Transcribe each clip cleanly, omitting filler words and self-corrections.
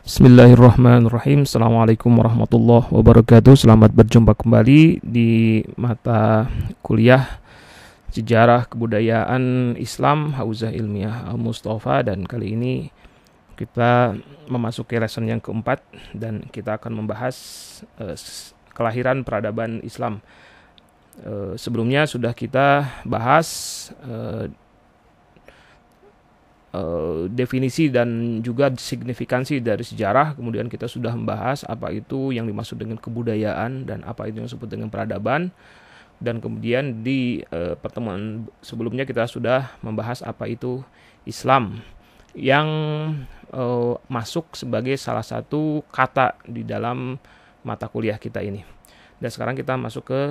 Bismillahirrahmanirrahim. Assalamualaikum warahmatullahi wabarakatuh. Selamat berjumpa kembali di mata kuliah Sejarah Kebudayaan Islam Hauzah Ilmiah Al-Mustafa, dan kali ini kita memasuki lesson yang keempat dan kita akan membahas kelahiran peradaban Islam. Sebelumnya sudah kita bahas definisi dan juga signifikansi dari sejarah. Kemudian kita sudah membahas apa itu yang dimaksud dengan kebudayaan dan apa itu yang disebut dengan peradaban. Dan kemudian di pertemuan sebelumnya kita sudah membahas apa itu Islam, yang masuk sebagai salah satu kata di dalam mata kuliah kita ini. Dan sekarang kita masuk ke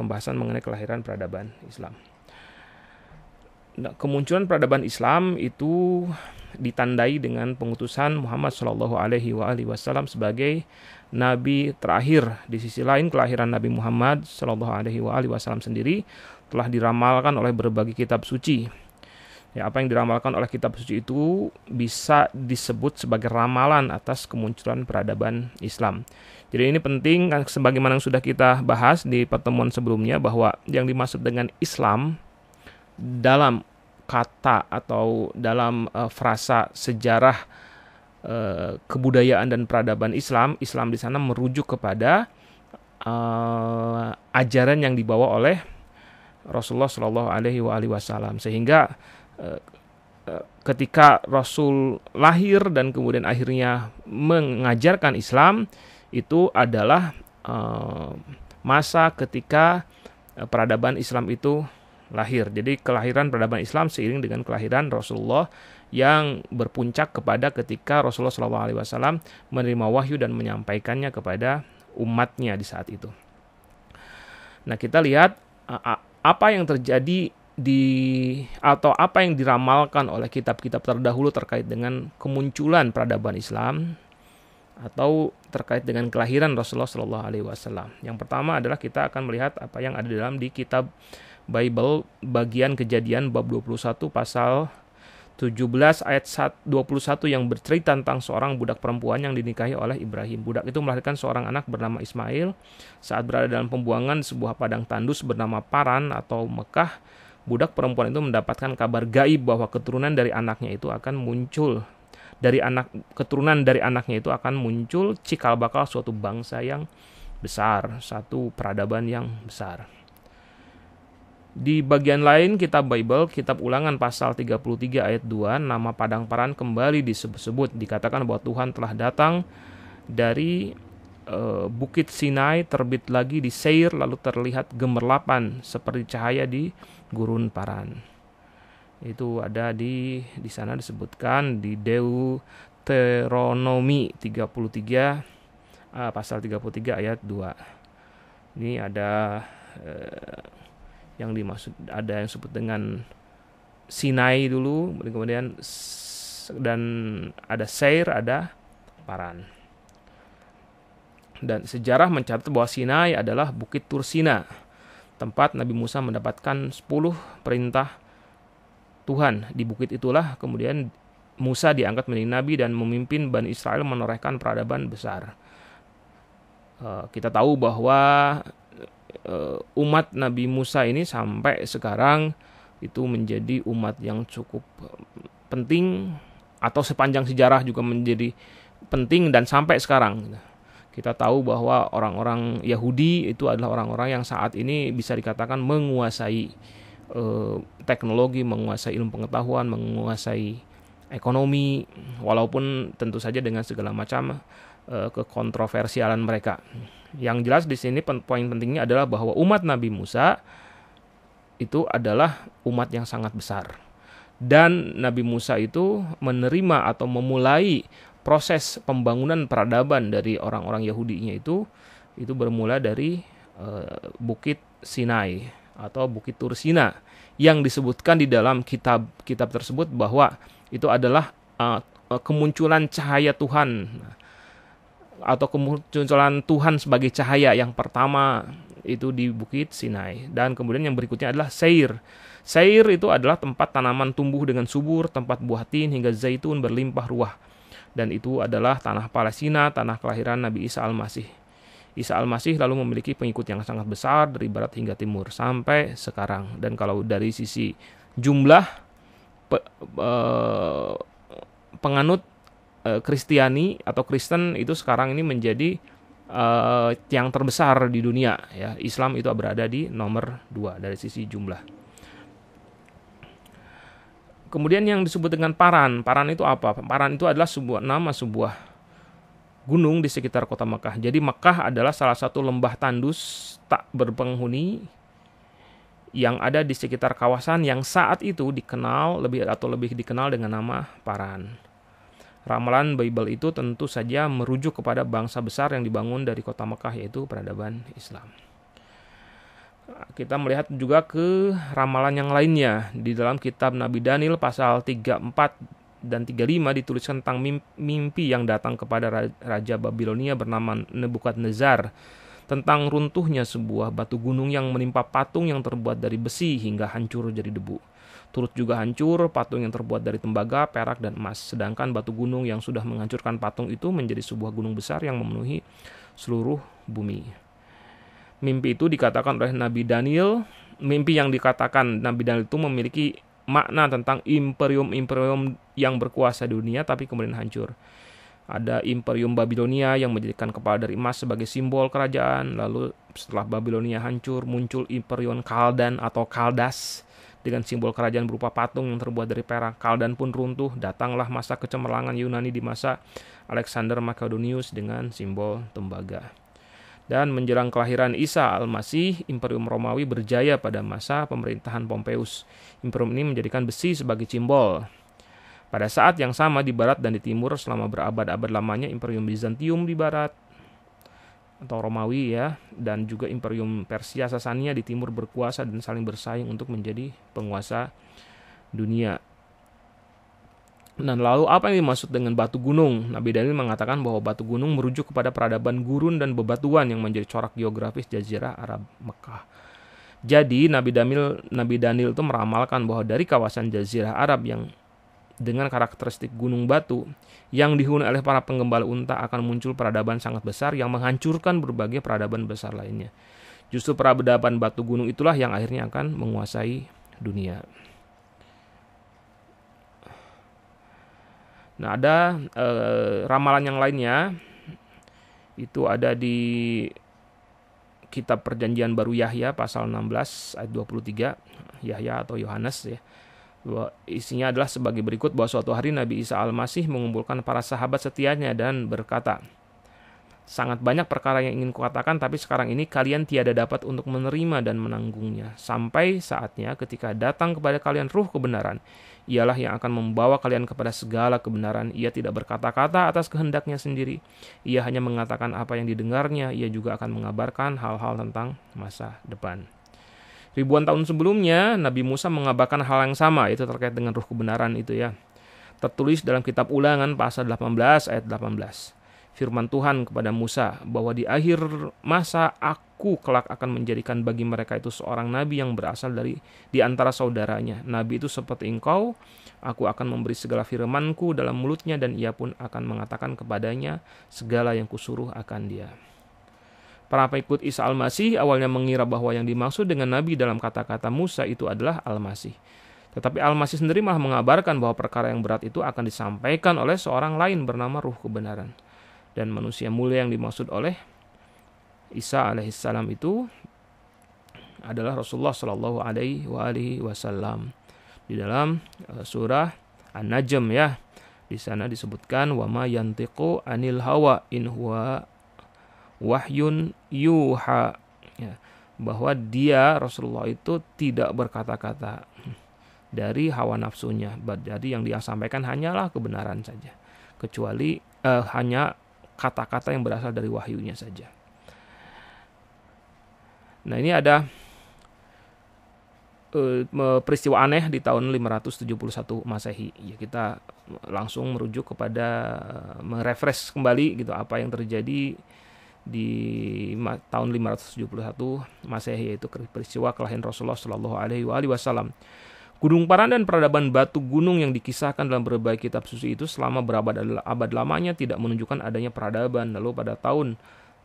pembahasan mengenai kelahiran peradaban Islam. Nah, kemunculan peradaban Islam itu ditandai dengan pengutusan Muhammad Shallallahu Alaihi Wasallam sebagai nabi terakhir. Di sisi lain, kelahiran Nabi Muhammad Shallallahu Alaihi Wasallam sendiri telah diramalkan oleh berbagai kitab suci. Ya, apa yang diramalkan oleh kitab suci itu bisa disebut sebagai ramalan atas kemunculan peradaban Islam. Jadi ini penting, sebagaimana yang sudah kita bahas di pertemuan sebelumnya, bahwa yang dimaksud dengan Islam dalam kata atau dalam frasa sejarah kebudayaan dan peradaban Islam di sana merujuk kepada ajaran yang dibawa oleh Rasulullah Shallallahu Alaihi Wasallam, sehingga ketika Rasul lahir dan kemudian akhirnya mengajarkan Islam, itu adalah masa ketika peradaban Islam itu lahir. Jadi kelahiran peradaban Islam seiring dengan kelahiran Rasulullah yang berpuncak kepada ketika Rasulullah SAW menerima wahyu dan menyampaikannya kepada umatnya di saat itu. Nah, kita lihat apa yang terjadi atau apa yang diramalkan oleh kitab-kitab terdahulu terkait dengan kemunculan peradaban Islam atau terkait dengan kelahiran Rasulullah SAW. Yang pertama adalah kita akan melihat apa yang ada dalam di kitab Bible bagian Kejadian bab 21 pasal 17 ayat 21 yang bercerita tentang seorang budak perempuan yang dinikahi oleh Ibrahim. Budak itu melahirkan seorang anak bernama Ismail. Saat berada dalam pembuangan di sebuah padang tandus bernama Paran atau Mekah, budak perempuan itu mendapatkan kabar gaib bahwa keturunan dari anaknya itu akan muncul. Keturunan dari anaknya itu akan muncul cikal bakal suatu bangsa yang besar, satu peradaban yang besar. Di bagian lain kitab Bible, kitab Ulangan pasal 33 ayat 2, nama padang Paran kembali disebut-sebut. Dikatakan bahwa Tuhan telah datang dari bukit Sinai, terbit lagi di Seir, lalu terlihat gemerlapan seperti cahaya di gurun Paran. Itu ada di sana disebutkan di Deuteronomi 33 pasal 33 ayat 2. Ini ada yang dimaksud, ada yang disebut dengan Sinai dulu, kemudian dan ada Seir, ada Paran. Dan sejarah mencatat bahwa Sinai adalah Bukit Tursina, tempat Nabi Musa mendapatkan 10 perintah Tuhan. Di bukit itulah kemudian Musa diangkat menjadi nabi dan memimpin Bani Israel menorehkan peradaban besar. Kita tahu bahwa umat Nabi Musa ini sampai sekarang itu menjadi umat yang cukup penting, atau sepanjang sejarah juga menjadi penting, dan sampai sekarang kita tahu bahwa orang-orang Yahudi itu adalah orang-orang yang saat ini bisa dikatakan menguasai teknologi, menguasai ilmu pengetahuan, menguasai ekonomi, walaupun tentu saja dengan segala macam kekontroversialan mereka. Yang jelas di sini poin pentingnya adalah bahwa umat Nabi Musa itu adalah umat yang sangat besar. Dan Nabi Musa itu menerima atau memulai proses pembangunan peradaban dari orang-orang Yahudinya itu bermula dari Bukit Sinai atau Bukit Tursina, yang disebutkan di dalam kitab tersebut bahwa itu adalah kemunculan cahaya Tuhan atau kemunculan Tuhan sebagai cahaya yang pertama itu di Bukit Sinai. Dan kemudian yang berikutnya adalah Seir. Seir itu adalah tempat tanaman tumbuh dengan subur, tempat buah tin hingga zaitun berlimpah ruah. dan itu adalah tanah Palestina, tanah kelahiran Nabi Isa Al-Masih. Isa Al-Masih lalu memiliki pengikut yang sangat besar dari barat hingga timur sampai sekarang. Dan kalau dari sisi jumlah penganut Kristiani atau Kristen itu sekarang ini menjadi yang terbesar di dunia, ya. Islam itu berada di nomor 2 dari sisi jumlah. Kemudian yang disebut dengan Paran. Paran itu apa? Paran itu adalah sebuah gunung di sekitar kota Mekah. Jadi Mekah adalah salah satu lembah tandus tak berpenghuni yang ada di sekitar kawasan yang saat itu dikenal lebih dikenal dengan nama Paran. Ramalan Bible itu tentu saja merujuk kepada bangsa besar yang dibangun dari kota Mekah, yaitu peradaban Islam. Kita melihat juga ke ramalan yang lainnya. Di dalam kitab Nabi Daniel pasal 34 dan 35 dituliskan tentang mimpi yang datang kepada Raja Babilonia bernama Nebukadnezar, tentang runtuhnya sebuah batu gunung yang menimpa patung yang terbuat dari besi hingga hancur jadi debu. Turut juga hancur patung yang terbuat dari tembaga, perak, dan emas. Sedangkan batu gunung yang sudah menghancurkan patung itu menjadi sebuah gunung besar yang memenuhi seluruh bumi. Mimpi itu dikatakan oleh Nabi Daniel. Mimpi yang dikatakan Nabi Daniel itu memiliki makna tentang imperium-imperium yang berkuasa di dunia tapi kemudian hancur. Ada imperium Babilonia yang menjadikan kepala dari emas sebagai simbol kerajaan. Lalu setelah Babilonia hancur, muncul imperium Kaldan atau Kaldas dengan simbol kerajaan berupa patung yang terbuat dari perak. Kaldan pun runtuh. Datanglah masa kecemerlangan Yunani di masa Alexander Macedonius dengan simbol tembaga. Dan menjelang kelahiran Isa Al-Masih, Imperium Romawi berjaya pada masa pemerintahan Pompeius. Imperium ini menjadikan besi sebagai simbol. Pada saat yang sama di barat dan di timur selama berabad-abad lamanya Imperium Bizantium di barat atau Romawi, ya, dan juga Imperium Persia Sasania di timur berkuasa dan saling bersaing untuk menjadi penguasa dunia. Dan lalu apa yang dimaksud dengan batu gunung? Nabi Daniel mengatakan bahwa batu gunung merujuk kepada peradaban gurun dan bebatuan yang menjadi corak geografis Jazirah Arab Mekah. Jadi Nabi Daniel itu meramalkan bahwa dari kawasan Jazirah Arab yang dengan karakteristik gunung batu yang dihuni oleh para penggembala unta akan muncul peradaban sangat besar yang menghancurkan berbagai peradaban besar lainnya. Justru peradaban batu gunung itulah yang akhirnya akan menguasai dunia. Nah, ada ramalan yang lainnya, itu ada di kitab Perjanjian Baru Yahya pasal 16 ayat 23, Yahya atau Yohanes, ya. Isinya adalah sebagai berikut, bahwa suatu hari Nabi Isa Al-Masih mengumpulkan para sahabat setianya dan berkata, sangat banyak perkara yang ingin kukatakan, tapi sekarang ini kalian tiada dapat untuk menerima dan menanggungnya. Sampai saatnya ketika datang kepada kalian ruh kebenaran, ialah yang akan membawa kalian kepada segala kebenaran. Ia tidak berkata-kata atas kehendaknya sendiri. Ia hanya mengatakan apa yang didengarnya. Ia juga akan mengabarkan hal-hal tentang masa depan. Ribuan tahun sebelumnya, Nabi Musa mengabarkan hal yang sama, itu terkait dengan ruh kebenaran itu, ya. Tertulis dalam kitab Ulangan pasal 18 ayat 18. Firman Tuhan kepada Musa bahwa di akhir masa aku kelak akan menjadikan bagi mereka itu seorang nabi yang berasal dari di antara saudaranya. Nabi itu seperti engkau, aku akan memberi segala firmanku dalam mulutnya dan ia pun akan mengatakan kepadanya segala yang kusuruh akan dia. Para pengikut Isa Al-Masih awalnya mengira bahwa yang dimaksud dengan nabi dalam kata-kata Musa itu adalah Al-Masih. Tetapi Al-Masih sendiri malah mengabarkan bahwa perkara yang berat itu akan disampaikan oleh seorang lain bernama Ruh Kebenaran. Dan manusia mulia yang dimaksud oleh Isa alaihissalam itu adalah Rasulullah Shallallahu Alaihi Wasallam. Di dalam surah An-Najm, ya, di sana disebutkan wa ma yantiqu anil hawa in huwa wahyun yuha, ya, bahwa dia Rasulullah itu tidak berkata-kata dari hawa nafsunya. Jadi yang dia sampaikan hanyalah kebenaran saja, kecuali hanya kata-kata yang berasal dari wahyunya saja. Nah, ini ada peristiwa aneh di tahun 571 Masehi. Ya, kita langsung merujuk kepada merefresh kembali gitu apa yang terjadi di tahun 571 Masehi, yaitu peristiwa kelahiran Rasulullah Shallallahu Alaihi Wasallam. Gunung Parandan, peradaban batu gunung yang dikisahkan dalam berbagai kitab suci itu selama berabad-abad lamanya tidak menunjukkan adanya peradaban. Lalu pada tahun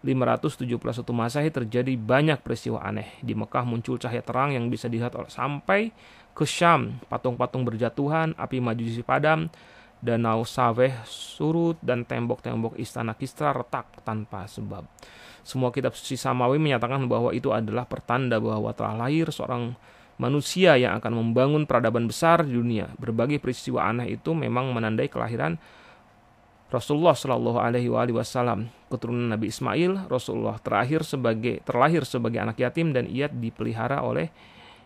571 Masehi terjadi banyak peristiwa aneh. Di Mekah muncul cahaya terang yang bisa dilihat sampai ke Syam. Patung-patung berjatuhan, api Majusi padam, danau Saveh surut, dan tembok-tembok istana Kisra retak tanpa sebab. Semua kitab suci Samawi menyatakan bahwa itu adalah pertanda bahwa telah lahir seorang manusia yang akan membangun peradaban besar di dunia. Berbagai peristiwa aneh itu memang menandai kelahiran Rasulullah Shallallahu Alaihi Wasallam, keturunan Nabi Ismail. Rasulullah terlahir sebagai anak yatim dan ia dipelihara oleh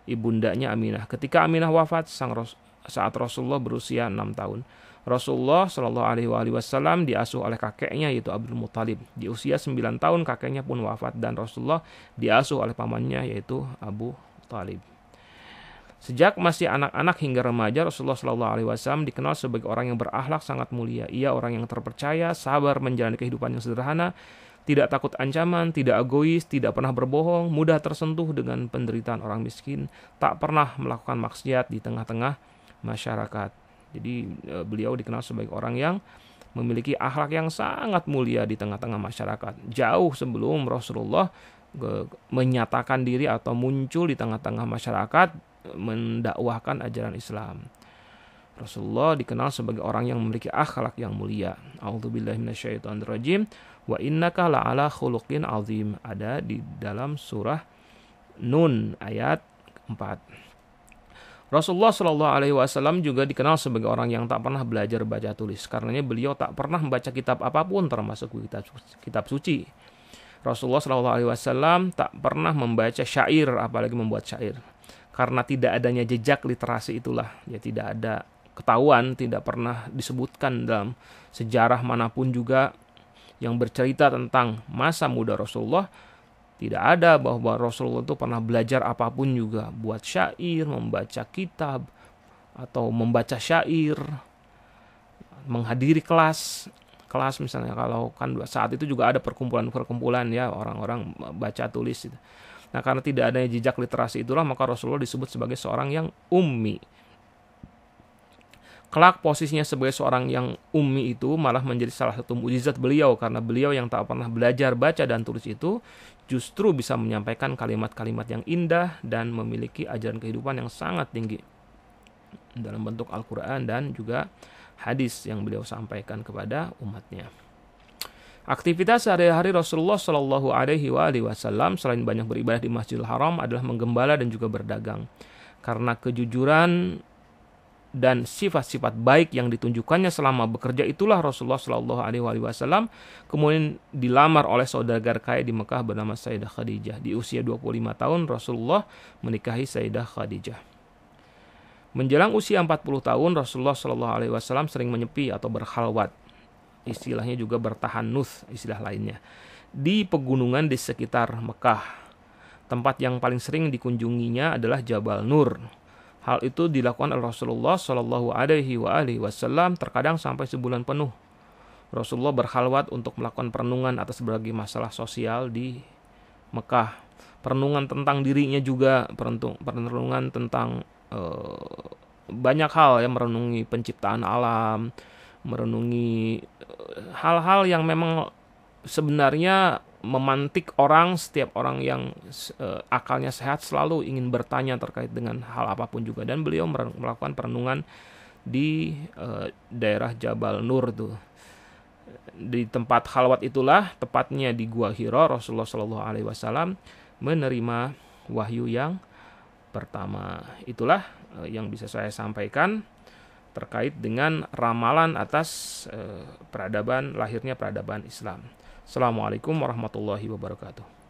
ibundanya Aminah. Ketika Aminah wafat saat Rasulullah berusia 6 tahun. Rasulullah Shallallahu Alaihi Wasallam diasuh oleh kakeknya yaitu Abdul Muthalib. Di usia 9 tahun kakeknya pun wafat dan Rasulullah diasuh oleh pamannya yaitu Abu Thalib. Sejak masih anak-anak hingga remaja, Rasulullah SAW dikenal sebagai orang yang berakhlak sangat mulia. Ia orang yang terpercaya, sabar menjalani kehidupan yang sederhana, tidak takut ancaman, tidak egois, tidak pernah berbohong, mudah tersentuh dengan penderitaan orang miskin, tak pernah melakukan maksiat di tengah-tengah masyarakat. Jadi beliau dikenal sebagai orang yang memiliki akhlak yang sangat mulia di tengah-tengah masyarakat. Jauh sebelum Rasulullah menyatakan diri atau muncul di tengah-tengah masyarakat mendakwahkan ajaran Islam. Rasulullah dikenal sebagai orang yang memiliki akhlak yang mulia. A'udzubillahi minasyaitonirrajim. Wa innaka la'ala khuluqin azim. Ada di dalam surah Nun ayat 4. Rasulullah Shallallahu Alaihi Wasallam juga dikenal sebagai orang yang tak pernah belajar baca tulis. Karenanya beliau tak pernah membaca kitab apapun termasuk kitab suci. Rasulullah Shallallahu Alaihi Wasallam tak pernah membaca syair apalagi membuat syair. Karena tidak adanya jejak literasi itulah, ya tidak ada ketahuan, tidak pernah disebutkan dalam sejarah manapun juga yang bercerita tentang masa muda Rasulullah. Tidak ada bahwa Rasulullah itu pernah belajar apapun juga, buat syair, membaca kitab, atau membaca syair, menghadiri kelas misalnya. Kalau kan saat itu juga ada perkumpulan-perkumpulan ya orang-orang baca tulis gitu. Nah, karena tidak adanya jejak literasi itulah maka Rasulullah disebut sebagai seorang yang ummi. Kelak posisinya sebagai seorang yang ummi itu malah menjadi salah satu mukjizat beliau, karena beliau yang tak pernah belajar baca dan tulis itu justru bisa menyampaikan kalimat-kalimat yang indah dan memiliki ajaran kehidupan yang sangat tinggi dalam bentuk Al-Quran dan juga hadis yang beliau sampaikan kepada umatnya. Aktivitas sehari-hari Rasulullah Shallallahu Alaihi Wasallam selain banyak beribadah di Masjidil Haram adalah menggembala dan juga berdagang. Karena kejujuran dan sifat-sifat baik yang ditunjukkannya selama bekerja, itulah Rasulullah Shallallahu Alaihi Wasallam kemudian dilamar oleh saudagar kaya di Mekah bernama Sayyidah Khadijah. Di usia 25 tahun Rasulullah menikahi Sayyidah Khadijah. Menjelang usia 40 tahun Rasulullah Shallallahu Alaihi Wasallam sering menyepi atau berkhalwat. Istilahnya juga bertahannuts, istilah lainnya, di pegunungan di sekitar Mekah. Tempat yang paling sering dikunjunginya adalah Jabal Nur. Hal itu dilakukan oleh Rasulullah Shallallahu Alaihi Wasallam terkadang sampai sebulan penuh. Rasulullah berkhalwat untuk melakukan perenungan atas berbagai masalah sosial di Mekah. Perenungan tentang dirinya juga, perenungan tentang banyak hal ya, merenungi penciptaan alam, merenungi hal-hal yang memang sebenarnya memantik orang, setiap orang yang akalnya sehat selalu ingin bertanya terkait dengan hal apapun juga. Dan beliau melakukan perenungan di daerah Jabal Nur tuh. Di tempat khalwat itulah, tepatnya di Gua Hira, Rasulullah Shallallahu Alaihi Wasallam menerima wahyu yang pertama. Itulah yang bisa saya sampaikan terkait dengan ramalan atas lahirnya peradaban Islam. Assalamualaikum warahmatullahi wabarakatuh.